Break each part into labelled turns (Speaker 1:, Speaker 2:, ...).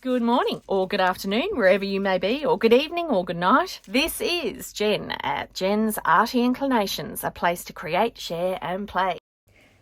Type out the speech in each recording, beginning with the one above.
Speaker 1: Good morning or good afternoon, wherever you may be, or good evening or good night. This is Jen at Jen's Arty Inclinations, a place to create, share and play.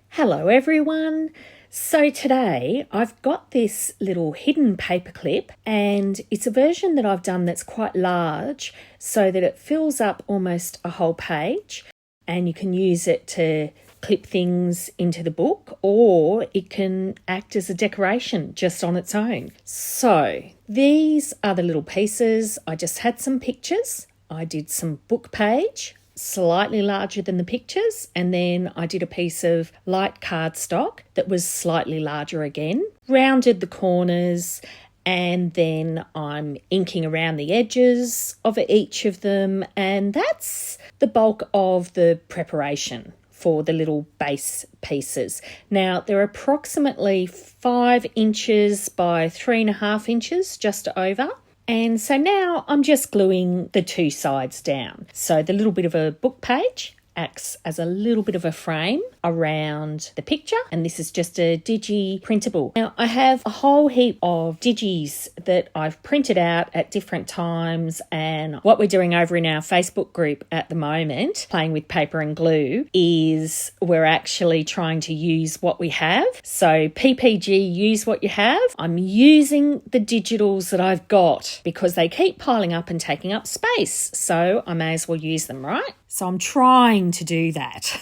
Speaker 2: Hello everyone. So today I've got this little hidden paperclip, and it's a version that I've done that's quite large so that it fills up almost a whole page, and you can use it to clip things into the book, or it can act as a decoration just on its own. So these are the little pieces. I just had some pictures. I did some book page, slightly larger than the pictures, and then I did a piece of light cardstock that was slightly larger again, rounded the corners, and then I'm inking around the edges of each of them, and that's the bulk of the preparation for the little base pieces. Now, they're approximately 5 inches by 3.5 inches, just over. And so now I'm just gluing the two sides down. So the little bit of a book page acts as a little bit of a frame around the picture, and this is just a digi printable. Now I have a whole heap of digis that I've printed out at different times, and what we're doing over in our Facebook group at the moment, playing with paper and glue, is we're actually trying to use what we have. So PPG, use what you have. I'm using the digitals that I've got because they keep piling up and taking up space, so I may as well use them, right? So I'm trying to do that.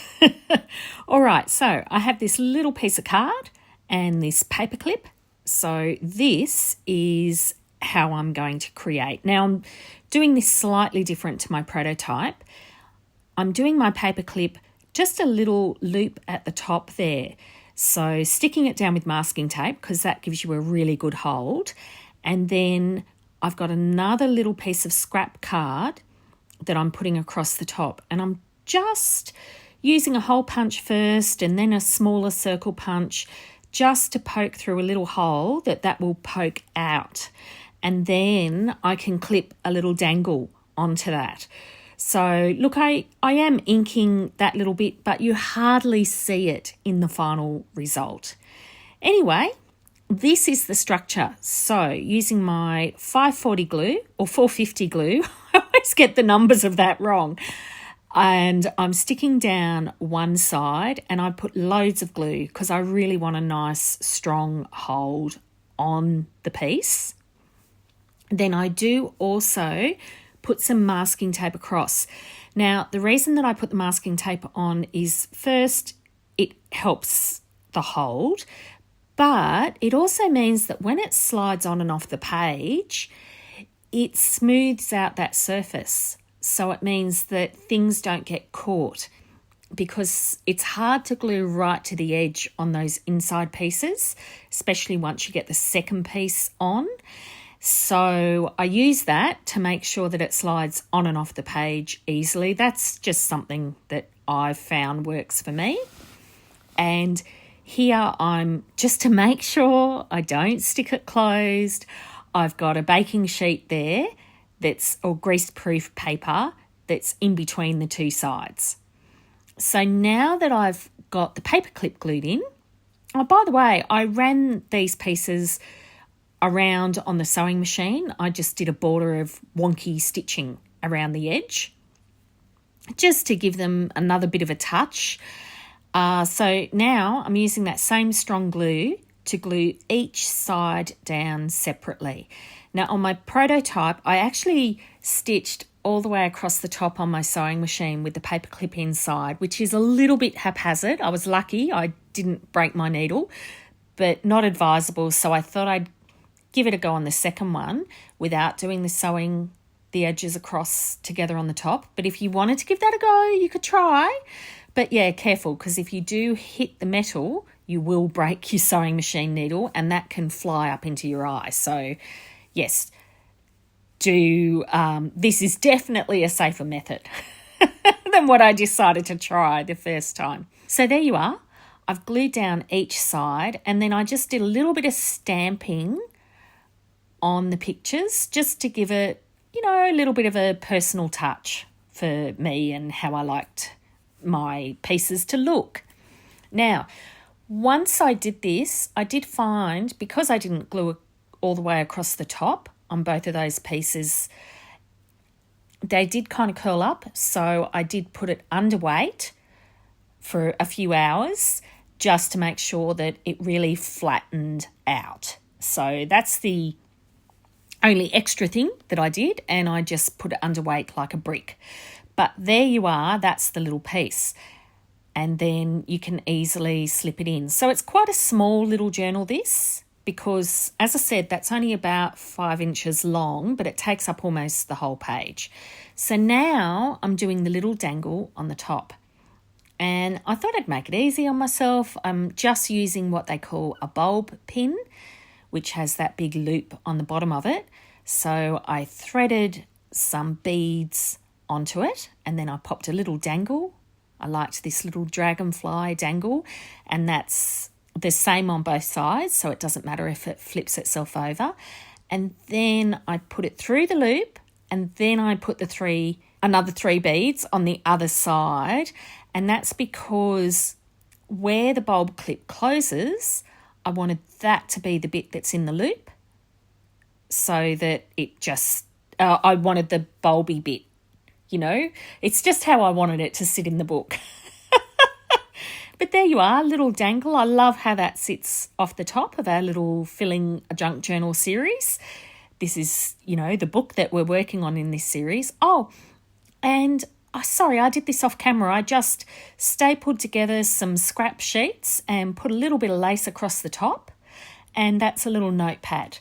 Speaker 2: All right, so I have this little piece of card and this paper clip. So this is how I'm going to create. Now I'm doing this slightly different to my prototype. I'm doing my paper clip just a little loop at the top there. So sticking it down with masking tape, because that gives you a really good hold. And then I've got another little piece of scrap card that I'm putting across the top, and I'm just using a hole punch first and then a smaller circle punch just to poke through a little hole that will poke out, and then I can clip a little dangle onto that. So look, I am inking that little bit, but you hardly see it in the final result. Anyway, this is the structure. So using my 540 glue or 450 glue, I always get the numbers of that wrong. And I'm sticking down one side, and I put loads of glue because I really want a nice strong hold on the piece. Then I do also put some masking tape across. Now, the reason that I put the masking tape on is, first, it helps the hold, but it also means that when it slides on and off the page, it smooths out that surface. So it means that things don't get caught, because it's hard to glue right to the edge on those inside pieces, especially once you get the second piece on. So I use that to make sure that it slides on and off the page easily. That's just something that I've found works for me. And here I'm, just to make sure I don't stick it closed, I've got a baking sheet there or grease-proof paper that's in between the two sides. So now that I've got the paper clip glued in, oh, by the way, I ran these pieces around on the sewing machine. I just did a border of wonky stitching around the edge just to give them another bit of a touch. So now I'm using that same strong glue to glue each side down separately. Now on my prototype, I actually stitched all the way across the top on my sewing machine with the paper clip inside, which is a little bit haphazard. I was lucky I didn't break my needle, but not advisable. So I thought I'd give it a go on the second one without doing the edges across together on the top. But if you wanted to give that a go, you could try. But yeah, careful, because if you do hit the metal, you will break your sewing machine needle, and that can fly up into your eye. So yes, this is definitely a safer method than what I decided to try the first time. So there you are. I've glued down each side, and then I just did a little bit of stamping on the pictures just to give it, a little bit of a personal touch for me and how I liked my pieces to look. Now, once I did this, I did find, because I didn't glue all the way across the top on both of those pieces. They did kind of curl up, so I did put it underweight for a few hours just to make sure that it really flattened out. So that's the only extra thing that I did, and I just put it underweight like a brick. But there you are, that's the little piece. And then you can easily slip it in. So it's quite a small little journal, this, because as I said, that's only about 5 inches long, but it takes up almost the whole page. So now I'm doing the little dangle on the top. And I thought I'd make it easy on myself. I'm just using what they call a bulb pin, which has that big loop on the bottom of it. So I threaded some beads onto it, and then I popped a little dangle. I liked this little dragonfly dangle, and that's the same on both sides, so it doesn't matter if it flips itself over. And then I put it through the loop, and then I put another 3 beads on the other side, and that's because where the bulb clip closes, I wanted that to be the bit that's in the loop, so that it just, I wanted the bulby bit. You know, it's just how I wanted it to sit in the book. But there you are, little dangle. I love how that sits off the top of our little Filling a Junk Journal series. This is, the book that we're working on in this series. Oh, and sorry, I did this off camera. I just stapled together some scrap sheets and put a little bit of lace across the top. And that's a little notepad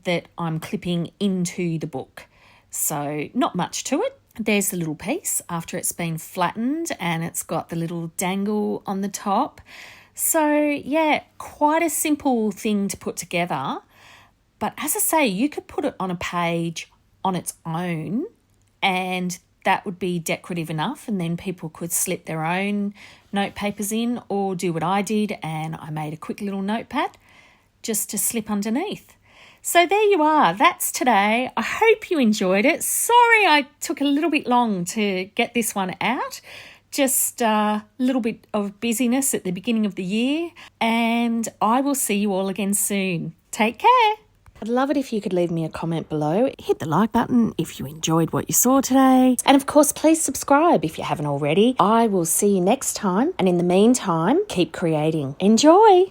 Speaker 2: that I'm clipping into the book. So not much to it. There's the little piece after it's been flattened, and it's got the little dangle on the top. So yeah, quite a simple thing to put together. But as I say, you could put it on a page on its own, and that would be decorative enough, and then people could slip their own note papers in, or do what I did, and I made a quick little notepad just to slip underneath. So there you are, that's today. I hope you enjoyed it. Sorry I took a little bit long to get this one out. Just a little bit of busyness at the beginning of the year, and I will see you all again soon. Take care. I'd love it if you could leave me a comment below. Hit the like button if you enjoyed what you saw today. And of course, please subscribe if you haven't already. I will see you next time. And in the meantime, keep creating. Enjoy.